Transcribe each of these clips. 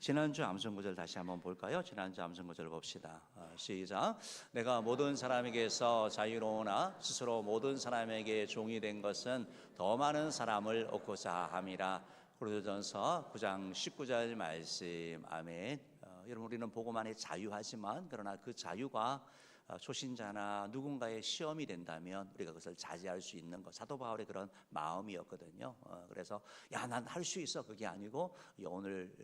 지난주 암송 구절 다시 한번 볼까요? 지난주 암송 구절 봅시다. 시작. 내가 모든 사람에게서 자유로우나 스스로 모든 사람에게 종이 된 것은 더 많은 사람을 얻고자 함이라. 고린도전서 9장 19절 말씀. 아멘. 여러분, 우리는 복음만에 자유하지만 그러나 그 자유가 초신자나 누군가의 시험이 된다면 우리가 그것을 자제할 수 있는 것, 사도 바울의 그런 마음이었거든요. 그래서 야, 난 할 수 있어, 그게 아니고 오늘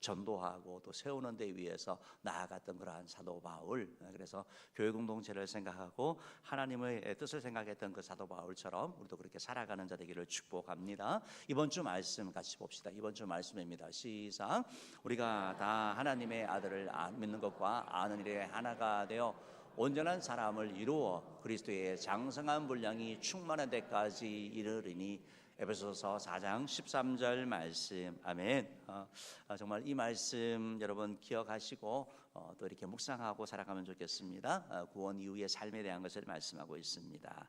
전도하고 또 세우는 데 위해서 나아갔던 그러한 사도 바울. 그래서 교회 공동체를 생각하고 하나님의 뜻을 생각했던 그 사도 바울처럼 우리도 그렇게 살아가는 자 되기를 축복합니다. 이번 주 말씀 같이 봅시다. 이번 주 말씀입니다. 시작. 우리가 다 하나님의 아들을 믿는 것과 아는 일에 하나가 되어 온전한 사람을 이루어 그리스도의 장성한 분량이 충만한 데까지 이르리니. 에베소서 4장 13절 말씀. 아멘. 정말 이 말씀 여러분 기억하시고 또 이렇게 묵상하고 살아가면 좋겠습니다. 구원 이후의 삶에 대한 것을 말씀하고 있습니다.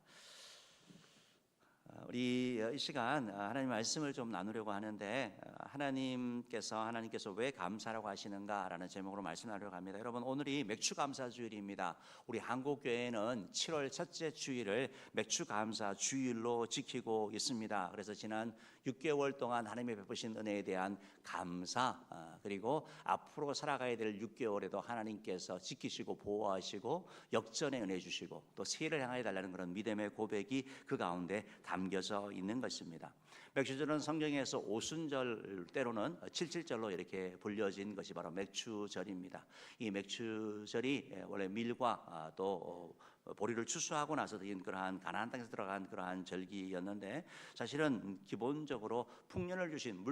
우리 이 시간 하나님 말씀을 좀 나누려고 하는데, 하나님께서 왜 감사라고 하시는가라는 제목으로 말씀 나누려고 합니다. 여러분, 오늘이 맥추감사 주일입니다. 우리 한국교회는 7월 첫째 주일을 맥추감사 주일로 지키고 있습니다. 그래서 지난 6개월 동안 하나님의 베푸신 은혜에 대한 감사, 그리고 앞으로 살아가야 될 6개월에도 하나님께서 지키시고 보호하시고 역전의 은혜 주시고 또 새해를 향하여 달라는 그런 믿음의 고백이 그 가운데 담겨져 있는 것입니다. 맥추절은 성경에서 오순절 때로는 77절로 이렇게 불려진 것이 바로 맥추절입니다. 이 맥추절이 원래 밀과 또 보리를 추수하고 나서 된 그러한 가나안 땅에서 들어간 그러한 절기였는데, 사실은 기본적으로 풍년을 주신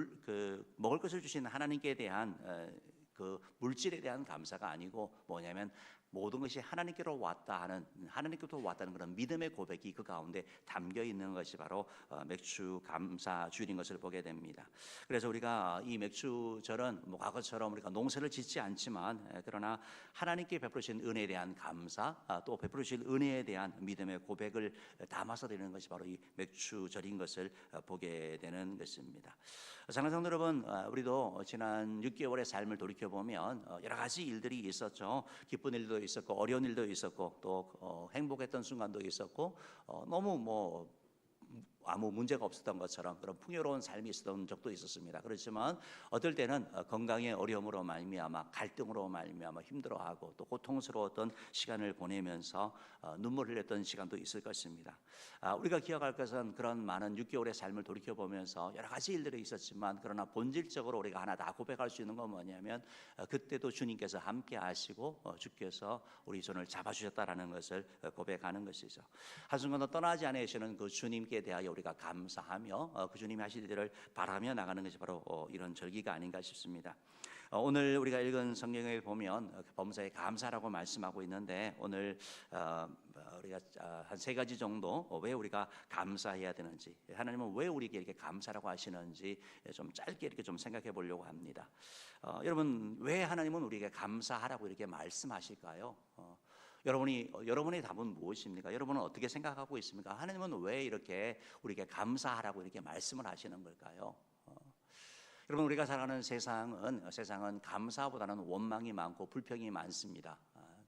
먹을 것을 주신 하나님께 대한 그 물질에 대한 감사가 아니고 뭐냐면 모든 것이 하나님께로 왔다 하는, 하나님께로 왔다는 그런 믿음의 고백이 그 가운데 담겨 있는 것이 바로 맥추 감사 주일인 것을 보게 됩니다. 그래서 우리가 이 맥추절은 과거처럼 우리가 농사를 짓지 않지만 그러나 하나님께 베푸신 은혜에 대한 감사, 또 베푸신 은혜에 대한 믿음의 고백을 담아서 드리는 것이 바로 이 맥추절인 것을 보게 되는 것입니다. 사랑하는 성도 여러분, 우리도 지난 6개월의 삶을 돌이켜보면 여러 가지 일들이 있었죠. 기쁜 일도 있었고 어려운 일도 있었고 또 행복했던 순간도 있었고 너무 아무 문제가 없었던 것처럼 그런 풍요로운 삶이 있었던 적도 있었습니다. 그렇지만 어떨 때는 건강의 어려움으로 말미암아 갈등으로 말미암아 힘들어하고 또 고통스러웠던 시간을 보내면서 눈물 흘렸던 시간도 있을 것입니다. 우리가 기억할 것은 그런 많은 6개월의 삶을 돌이켜보면서 여러 가지 일들이 있었지만 그러나 본질적으로 우리가 하나 다 고백할 수 있는 건 뭐냐면 그때도 주님께서 함께 하시고 주께서 우리 손을 잡아주셨다라는 것을 고백하는 것이죠. 한순간도 떠나지 않으시는 그 주님께 대하여 우리가 감사하며 그 주님이 하실 일을 바라며 나가는 것이 바로 이런 절기가 아닌가 싶습니다. 오늘 우리가 읽은 성경에 보면 범사에 감사라고 말씀하고 있는데, 오늘 우리가 한 3가지 정도 왜 우리가 감사해야 되는지, 하나님은 왜 우리에게 이렇게 감사라고 하시는지 좀 짧게 이렇게 좀 생각해 보려고 합니다. 여러분, 왜 하나님은 우리에게 감사하라고 이렇게 말씀하실까요? 여러분의 답은 무엇입니까? 여러분은 어떻게 생각하고 있습니까? 하나님은 왜 이렇게 우리에게 감사하라고 이렇게 말씀을 하시는 걸까요? 여러분, 우리가 살아가는 세상은 감사보다는 원망이 많고 불평이 많습니다.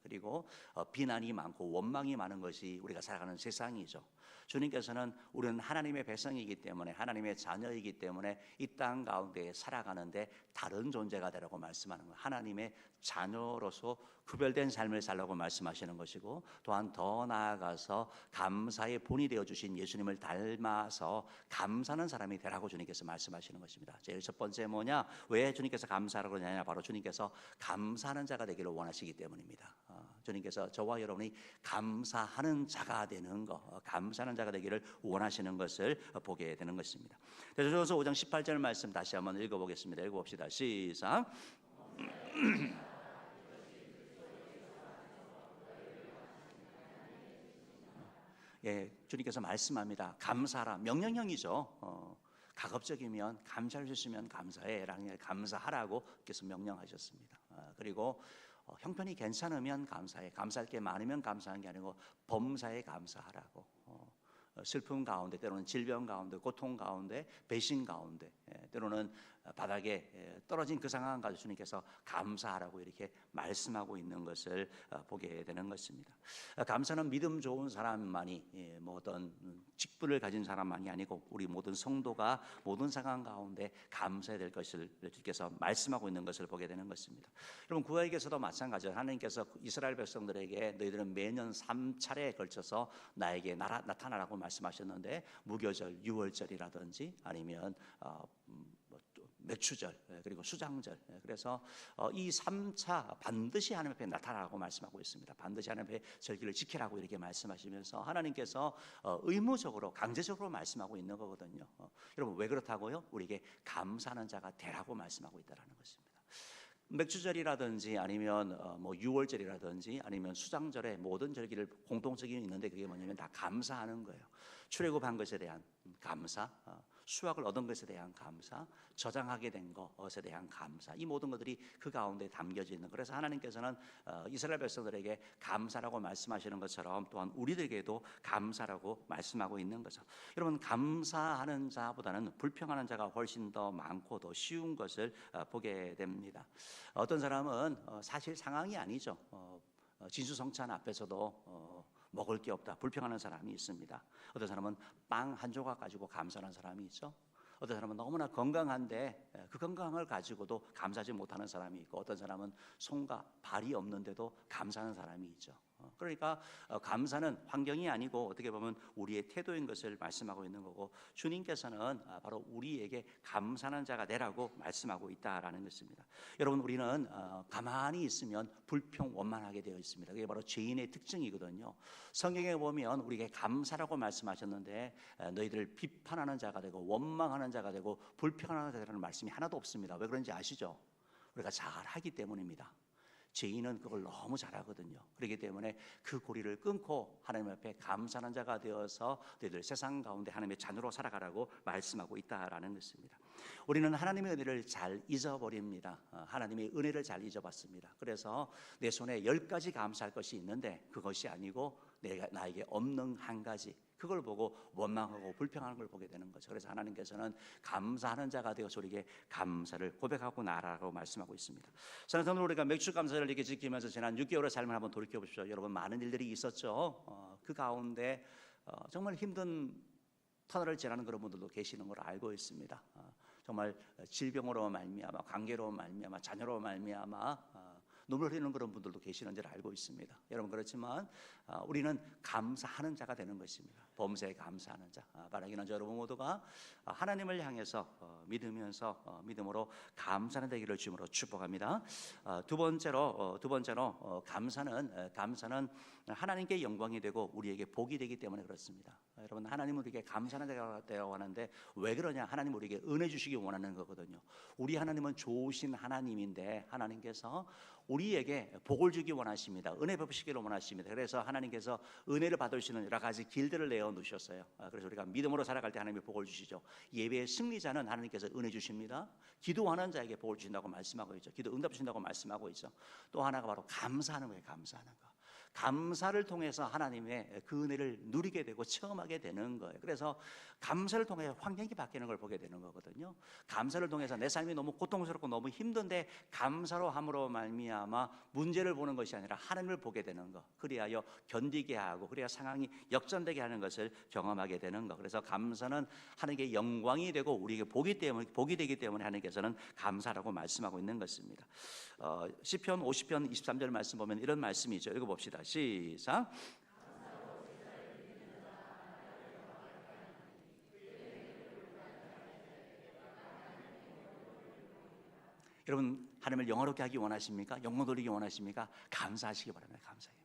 그리고 비난이 많고 원망이 많은 것이 우리가 살아가는 세상이죠. 주님께서는 우리는 하나님의 백성이기 때문에, 하나님의 자녀이기 때문에 이 땅 가운데 살아가는데 다른 존재가 되라고 말씀하는 거예요. 하나님의 자녀로서 구별된 삶을 살라고 말씀하시는 것이고, 또한 더 나아가서 감사의 본이 되어주신 예수님을 닮아서 감사하는 사람이 되라고 주님께서 말씀하시는 것입니다. 제일 첫 번째 뭐냐? 왜 주님께서 감사하라고 그러냐면 바로 주님께서 감사하는 자가 되기를 원하시기 때문입니다. 주님께서 저와 여러분이 감사하는 자가 되는 것, 감사하는 자가 되기를 원하시는 것을 보게 되는 것입니다. 대전서 5장 18절 말씀 다시 한번 읽어보겠습니다. 읽어봅시다. 시작. 예, 주님께서 말씀합니다. 감사하라. 명령형이죠. 가급적이면 감사할 수 있으면 감사해라는, 감사하라고 께서 명령하셨습니다. 그리고 형편이 괜찮으면 감사해. 감사할 게 많으면 감사한 게 아니고 범사에 감사하라고. 슬픔 가운데, 때로는 질병 가운데, 고통 가운데, 배신 가운데, 때로는 바닥에 떨어진 그 상황 가지고 주님께서 감사하라고 이렇게 말씀하고 있는 것을 보게 되는 것입니다. 감사는 믿음 좋은 사람만이 뭐 어떤 직분을 가진 사람만이 아니고 우리 모든 성도가 모든 상황 가운데 감사해야 될 것을 주께서 말씀하고 있는 것을 보게 되는 것입니다. 여러분 구약에서도 마찬가지로 하나님께서 이스라엘 백성들에게 너희들은 매년 3차례에 걸쳐서 나에게 나타나라고 말씀하셨는데 무교절, 유월절이라든지 아니면 맥추절 그리고 수장절, 그래서 이 3차 반드시 하나님 앞에 나타나라고 말씀하고 있습니다. 반드시 하나님 앞에 절기를 지키라고 이렇게 말씀하시면서 하나님께서 의무적으로 강제적으로 말씀하고 있는 거거든요. 여러분 왜 그렇다고요? 우리에게 감사하는 자가 되라고 말씀하고 있다는 것입니다. 맥주절이라든지 아니면 뭐 유월절이라든지 아니면 수장절의 모든 절기를 공통적인 있는데 그게 뭐냐면 다 감사하는 거예요. 출애굽한 것에 대한 감사, 수확을 얻은 것에 대한 감사, 저장하게 된 것에 대한 감사, 이 모든 것들이 그 가운데 담겨져 있는. 그래서 하나님께서는 이스라엘 백성들에게 감사라고 말씀하시는 것처럼 또한 우리들에게도 감사라고 말씀하고 있는 거죠. 여러분 감사하는 자보다는 불평하는 자가 훨씬 더 많고 더 쉬운 것을 보게 됩니다. 어떤 사람은 사실 상황이 아니죠. 진수성찬 앞에서도 먹을 게 없다 불평하는 사람이 있습니다. 어떤 사람은 빵 한 조각 가지고 감사하는 사람이 있죠. 어떤 사람은 너무나 건강한데 그 건강을 가지고도 감사하지 못하는 사람이 있고, 어떤 사람은 손과 발이 없는데도 감사하는 사람이 있죠. 그러니까 감사는 환경이 아니고 어떻게 보면 우리의 태도인 것을 말씀하고 있는 거고, 주님께서는 바로 우리에게 감사하는 자가 되라고 말씀하고 있다라는 것입니다. 여러분 우리는 가만히 있으면 불평 원만하게 되어 있습니다. 그게 바로 죄인의 특징이거든요. 성경에 보면 우리에게 감사라고 말씀하셨는데 너희들 비판하는 자가 되고 원망하는 자가 되고 불평하는 자가 되라는 말씀이 하나도 없습니다. 왜 그런지 아시죠? 우리가 잘하기 때문입니다. 죄인은 그걸 너무 잘하거든요. 그렇기 때문에 그 고리를 끊고 하나님 앞에 감사하는 자가 되어서 너희들 세상 가운데 하나님의 자녀로 살아가라고 말씀하고 있다라는 것입니다. 우리는 하나님의 은혜를 잘 잊어버립니다. 하나님의 은혜를 잘 잊어봤습니다. 그래서 내 손에 10가지 감사할 것이 있는데 그것이 아니고 나에게 없는 한 가지, 그걸 보고 원망하고 불평하는 걸 보게 되는 거죠. 그래서 하나님께서는 감사하는 자가 되어서 우리에게 감사를 고백하고 나라고 말씀하고 있습니다. 사랑하는 우리가 맥주 감사를 이렇게 지키면서 지난 6개월의 삶을 한번 돌이켜 보십시오. 여러분 많은 일들이 있었죠. 그 가운데 정말 힘든 터널을 지나는 그런 분들도 계시는 걸 알고 있습니다. 정말 질병으로 말미암아, 관계로 말미암아, 자녀로 말미암아 눈물 흘리는 그런 분들도 계시는 줄 알고 있습니다. 여러분 그렇지만 우리는 감사하는 자가 되는 것입니다. 범사에 감사하는 자. 바라기는 여러분 모두가 하나님을 향해서 믿으면서 믿음으로 감사하는 되기를 주님으로 축복합니다. 두 번째로 감사는 하나님께 영광이 되고 우리에게 복이 되기 때문에 그렇습니다. 여러분 하나님은 우리에게 감사하는 자가 되라고 하는데 왜 그러냐? 하나님 우리에게 은혜 주시기 원하는 거거든요. 우리 하나님은 좋으신 하나님인데 하나님께서 우리에게 복을 주기 원하십니다. 은혜 베푸시기를 원하십니다. 그래서 하나님께서 은혜를 받을 수 있는 여러 가지 길들을 내어 놓으셨어요. 그래서 우리가 믿음으로 살아갈 때 하나님이 복을 주시죠. 예배의 승리자는 하나님께서 은혜 주십니다. 기도하는 자에게 복을 주신다고 말씀하고 있죠. 기도 응답 주신다고 말씀하고 있죠. 또 하나가 바로 감사하는 거예요. 감사하는 거. 감사를 통해서 하나님의 그 은혜를 누리게 되고 체험하게 되는 거예요. 그래서 감사를 통해 환경이 바뀌는 걸 보게 되는 거거든요. 감사를 통해서 내 삶이 너무 고통스럽고 너무 힘든데 감사로 함으로 말미암아 문제를 보는 것이 아니라 하나님을 보게 되는 거, 그리하여 견디게 하고 그래야 상황이 역전되게 하는 것을 경험하게 되는 거. 그래서 감사는 하나님께 영광이 되고 우리에게 복이 되기 때문에 하나님께서는 감사라고 말씀하고 있는 것입니다. 시편 50편 23절 말씀 보면 이런 말씀이죠. 읽어봅시다. 시작. 여러분 하나님을 영화롭게 하기 원하십니까? 영광 돌리기 원하십니까? 감사하시기 바랍니다. 감사해요.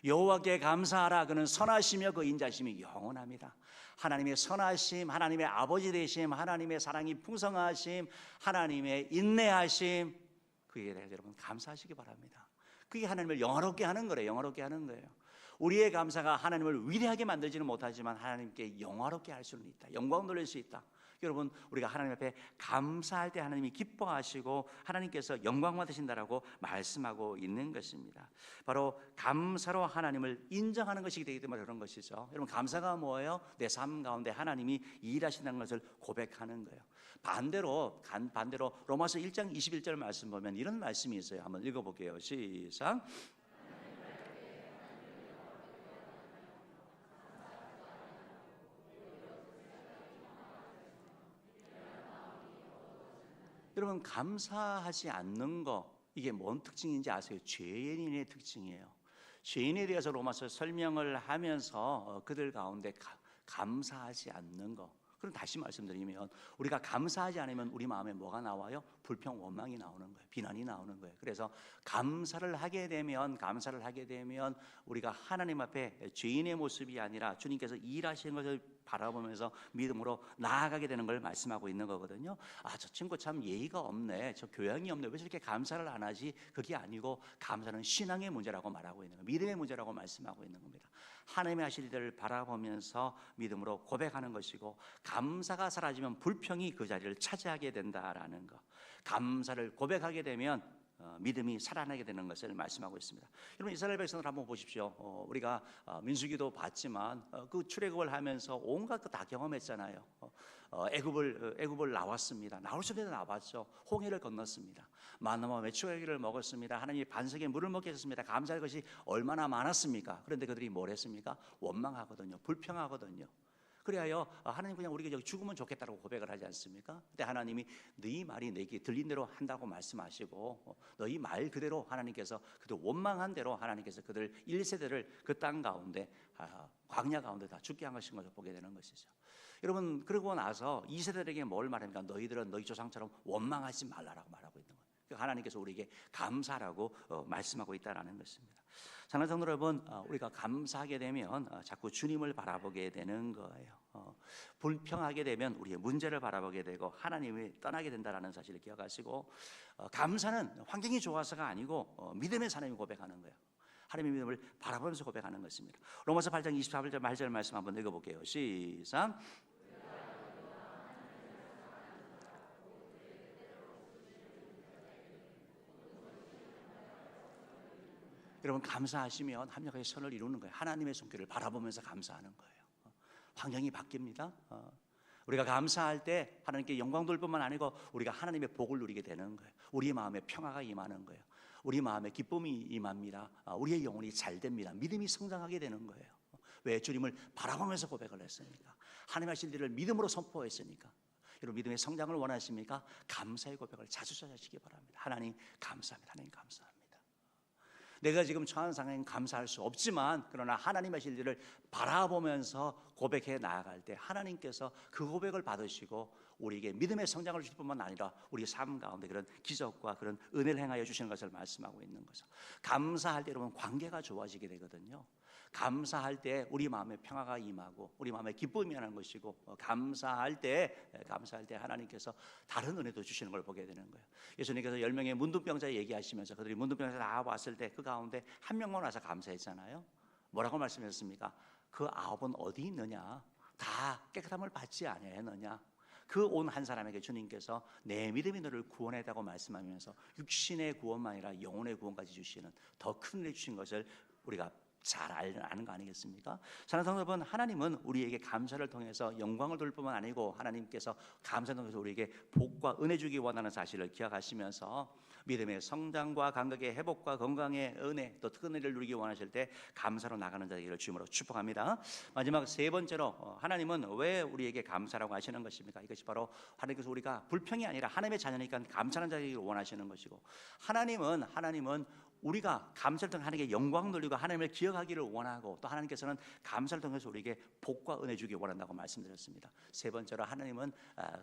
여호와께 감사하라. 그는 선하시며 그 인자심이 영원합니다. 하나님의 선하심, 하나님의 아버지 되심, 하나님의 사랑이 풍성하심, 하나님의 인내하심, 그에 대해서 여러분 감사하시기 바랍니다. 그게 하나님을 영화롭게 하는 거예요. 영화롭게 하는 거예요. 우리의 감사가 하나님을 위대하게 만들지는 못하지만 하나님께 영화롭게 할 수는 있다. 영광 돌릴 수 있다. 여러분, 우리가 하나님 앞에 감사할 때 하나님이 기뻐하시고 하나님께서 영광 받으신다라고 말씀하고 있는 것입니다. 바로 감사로 하나님을 인정하는 것이기 되기 때문에 그런 것이죠. 여러분, 감사가 뭐예요? 내 삶 가운데 하나님이 일하신다는 것을 고백하는 거예요. 반대로 로마서 1장 21절 말씀 보면 이런 말씀이 있어요. 한번 읽어볼게요. 시작. 여러분, 감사하지 않는 거, 이게 뭔 특징인지 아세요? 죄인의 특징이에요. 죄인에 대해서 로마서 설명을 하면서 그들 가운데 감사하지 않는 거. 그럼 다시 말씀드리면 우리가 감사하지 않으면 우리 마음에 뭐가 나와요? 불평, 원망이 나오는 거예요. 비난이 나오는 거예요. 그래서 감사를 하게 되면 우리가 하나님 앞에 죄인의 모습이 아니라 주님께서 일하시는 것을 바라보면서 믿음으로 나아가게 되는 걸 말씀하고 있는 거거든요. 아, 저 친구 참 예의가 없네, 저 교양이 없네, 왜 저렇게 감사를 안 하지? 그게 아니고 감사는 신앙의 문제라고 말하고 있는 거예요. 믿음의 문제라고 말씀하고 있는 겁니다. 하나님의 하실 일을 바라보면서 믿음으로 고백하는 것이고, 감사가 사라지면 불평이 그 자리를 차지하게 된다라는 것. 감사를 고백하게 되면 믿음이 살아나게 되는 것을 말씀하고 있습니다. 여러분, 이스라엘 백성들 한번 보십시오. 우리가 민수기도 봤지만 그 출애굽을 하면서 온갖 거 다 경험했잖아요. 애굽을 나왔습니다. 나올 수 있는 데 나왔죠. 홍해를 건넜습니다. 만나와 메추라기를 먹었습니다. 하나님이 반석에 물을 먹게 하셨습니다. 감사할 것이 얼마나 많았습니까? 그런데 그들이 뭘 했습니까? 원망하거든요. 불평하거든요. 그래야 하나님 그냥 우리가 여기 죽으면 좋겠다고 고백을 하지 않습니까? 그때 하나님이 너희 말이 내게 들린 대로 한다고 말씀하시고, 너희 말 그대로 하나님께서 그들 원망한 대로 하나님께서 그들 1세대를 그 땅 가운데 광야 가운데 다 죽게 한 것인 것을 보게 되는 것이죠. 여러분, 그러고 나서 2세대에게 뭘 말합니까? 너희들은 너희 조상처럼 원망하지 말라라고 말하고 있는 거예요. 하나님께서 우리에게 감사라고 말씀하고 있다는 것입니다. 사랑하는 성도 여러분, 우리가 감사하게 되면 자꾸 주님을 바라보게 되는 거예요. 불평하게 되면 우리의 문제를 바라보게 되고 하나님을 떠나게 된다는 사실을 기억하시고, 감사는 환경이 좋아서가 아니고 믿음의 사람이 고백하는 거예요. 하나님의 믿음을 바라보면서 고백하는 것입니다. 로마서 8장 24절 말씀 한번 읽어볼게요. 시작. 여러분, 감사하시면 합력하게 선을 이루는 거예요. 하나님의 손길을 바라보면서 감사하는 거예요. 환경이 바뀝니다. 우리가 감사할 때 하나님께 영광 돌 뿐만 아니고 우리가 하나님의 복을 누리게 되는 거예요. 우리 마음에 평화가 임하는 거예요. 우리 마음에 기쁨이 임합니다. 우리의 영혼이 잘 됩니다. 믿음이 성장하게 되는 거예요. 왜? 주님을 바라보면서 고백을 했으니까. 하나님 하실 일을 믿음으로 선포했으니까. 여러분, 믿음의 성장을 원하십니까? 감사의 고백을 자주 하시기 바랍니다. 하나님 감사합니다. 하나님 감사합니다. 내가 지금 처한 상황엔 감사할 수 없지만, 그러나 하나님 하실 일을 바라보면서 고백해 나아갈 때 하나님께서 그 고백을 받으시고 우리에게 믿음의 성장을 주실 뿐만 아니라 우리 삶 가운데 그런 기적과 그런 은혜를 행하여 주시는 것을 말씀하고 있는 거죠. 감사할 때 여러분, 관계가 좋아지게 되거든요. 감사할 때 우리 마음에 평화가 임하고 우리 마음에 기쁨이 하는 것이고, 감사할 때 하나님께서 다른 은혜도 주시는 걸 보게 되는 거예요. 예수님께서 10명의 문둥병자 얘기하시면서 그들이 문둥병자 다 왔을 때 그 가운데 한 명만 와서 감사했잖아요. 뭐라고 말씀하셨습니까? 그 9은 어디 있느냐? 다 깨끗함을 받지 아니하였느냐? 그 온 한 사람에게 주님께서 내 믿음이 너를 구원했다고 말씀하면서 육신의 구원만 아니라 영혼의 구원까지 주시는 더 큰 은혜 주신 것을 우리가 잘 아는 거 아니겠습니까? 사랑하는 성도 여러분, 하나님은 우리에게 감사를 통해서 영광을 돌릴 뿐만 아니고 하나님께서 감사를 통해서 우리에게 복과 은혜 주기 원하는 사실을 기억하시면서 믿음의 성장과 감각의 회복과 건강의 은혜, 또 특은 은혜를 누리기 원하실 때 감사로 나가는 자들을 주님으로 축복합니다. 마지막 세 번째로, 하나님은 왜 우리에게 감사라고 하시는 것입니까? 이것이 바로 하나님께서 우리가 불평이 아니라 하나님의 자녀니까 감사하는 자들을 원하시는 것이고, 하나님은 우리가 감사를 통해 하나님께 영광 돌리고 하나님을 기억하기를 원하고, 또 하나님께서는 감사를 통해서 우리에게 복과 은혜 주기 원한다고 말씀드렸습니다. 세 번째로, 하나님은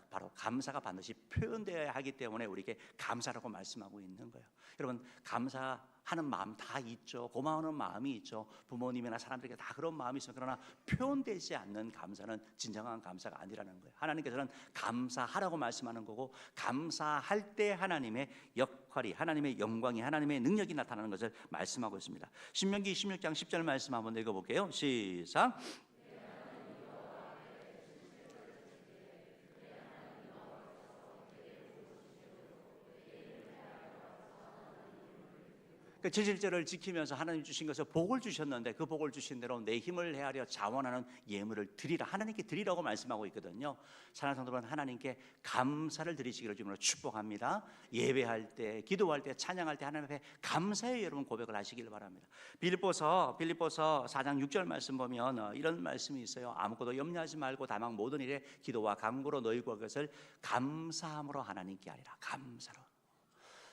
바로 감사가 반드시 표현되어야 하기 때문에 우리에게 감사라고 말씀하고 있는 거예요. 여러분, 감사할 하는 마음 다 있죠. 고마워하는 마음이 있죠. 부모님이나 사람들에게 다 그런 마음이 있어요. 그러나 표현되지 않는 감사는 진정한 감사가 아니라는 거예요. 하나님께서는 감사하라고 말씀하는 거고, 감사할 때 하나님의 역할이, 하나님의 영광이, 하나님의 능력이 나타나는 것을 말씀하고 있습니다. 신명기 26장 10절 말씀 한번 읽어볼게요. 시작. 그 지질절을 지키면서 하나님 주신 것을 복을 주셨는데, 그 복을 주신 대로 내 힘을 헤아려 자원하는 예물을 드리라, 하나님께 드리라고 말씀하고 있거든요. 사랑하는 성도 여러분, 하나님께 감사를 드리시기를 주님으로 축복합니다. 예배할 때, 기도할 때, 찬양할 때 하나님 앞에 감사의 여러분 고백을 하시길 바랍니다. 빌립보서 4장 6절 말씀 보면 이런 말씀이 있어요. 아무것도 염려하지 말고 다만 모든 일에 기도와 간구로 너희 구할 것을 감사함으로 하나님께 하리라. 감사로.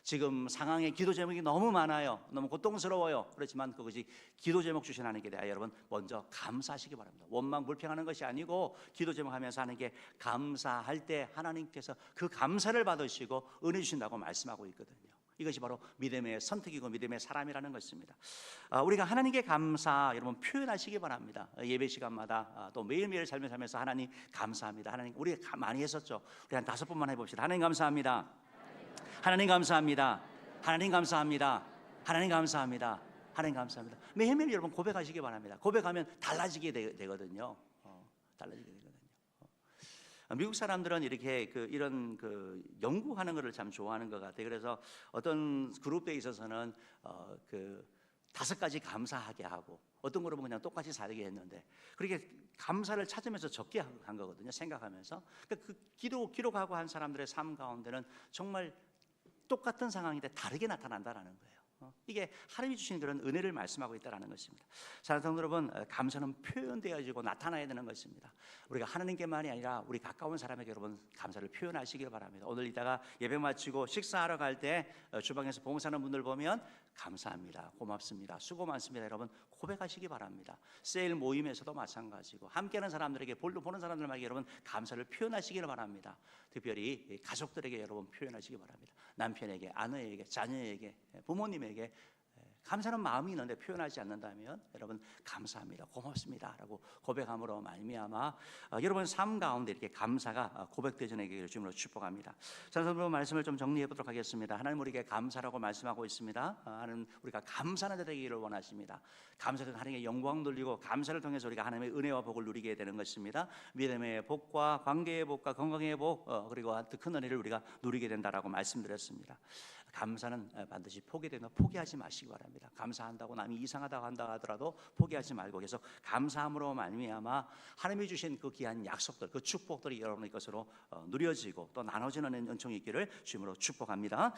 지금 상황에 기도 제목이 너무 많아요. 너무 고통스러워요. 그렇지만 그것이 기도 제목 주신 하나님께 대하여 여러분 먼저 감사하시기 바랍니다. 원망 불평하는 것이 아니고 기도 제목 하면서 하나님께 감사할 때 하나님께서 그 감사를 받으시고 은혜 주신다고 말씀하고 있거든요. 이것이 바로 믿음의 선택이고 믿음의 사람이라는 것입니다. 우리가 하나님께 감사 여러분 표현하시기 바랍니다. 예배 시간마다 또 매일매일 삶을 살면서 하나님 감사합니다. 하나님, 우리가 많이 했었죠. 우리 한 5번만 해봅시다. 하나님 감사합니다. 하나님 감사합니다. 하나님 감사합니다. 하나님 감사합니다. 하나님 감사합니다. 매일매일 여러분 고백하시기 바랍니다. 고백하면 달라지게 되거든요. 달라지게 되거든요. 미국 사람들은 이렇게 이런 연구하는 것을 참 좋아하는 것 같아요. 그래서 어떤 그룹에 있어서는 5가지 감사하게 하고, 어떤 그룹은 그냥 똑같이 살게 했는데, 그렇게 감사를 찾으면서 적게 한 거거든요. 생각하면서. 그러니까 그 기록하고 한 사람들의 삶 가운데는 정말 똑같은 상황인데 다르게 나타난다는 거예요. 이게 하나님이 주신 그런 은혜를 말씀하고 있다는 것입니다. 사랑하는 성도 여러분, 감사는 표현되어지고 나타나야 되는 것입니다. 우리가 하나님께만이 아니라 우리 가까운 사람에게 여러분 감사를 표현하시길 바랍니다. 오늘 이따가 예배 마치고 식사하러 갈 때 주방에서 봉사하는 분들 보면 감사합니다, 고맙습니다, 수고 많습니다 여러분 고백하시기 바랍니다. 세일 모임에서도 마찬가지고, 함께하는 사람들에게, 볼로 보는 사람들에게 여러분 감사를 표현하시기를 바랍니다. 특별히 가족들에게 여러분 표현하시기 바랍니다. 남편에게, 아내에게, 자녀에게, 부모님에게 감사하는 마음이 있는데 표현하지 않는다면 여러분 감사합니다, 고맙습니다 라고 고백함으로 말미암아 여러분 삶 가운데 이렇게 감사가 고백되어지게 주님으로 축복합니다. 자, 여러분 말씀을 좀 정리해 보도록 하겠습니다. 하나님 우리에게 감사라고 말씀하고 있습니다. 하나님 우리가 감사하는 자 되기를 원하십니다. 감사를 하나님께 영광 돌리고, 감사를 통해서 우리가 하나님의 은혜와 복을 누리게 되는 것입니다. 믿음의 복과 관계의 복과 건강의 복, 그리고 큰 은혜를 우리가 누리게 된다라고 말씀드렸습니다. 감사는 반드시 포기하지 마시기 바랍니다. 감사한다고 남이 이상하다고 한다 하더라도 포기하지 말고 계속 감사함으로 말미암아 하나님이 주신 그 귀한 약속들, 그 축복들이 여러분의 것으로 누려지고 또 나눠지는 은총이 있기를 주님으로 축복합니다.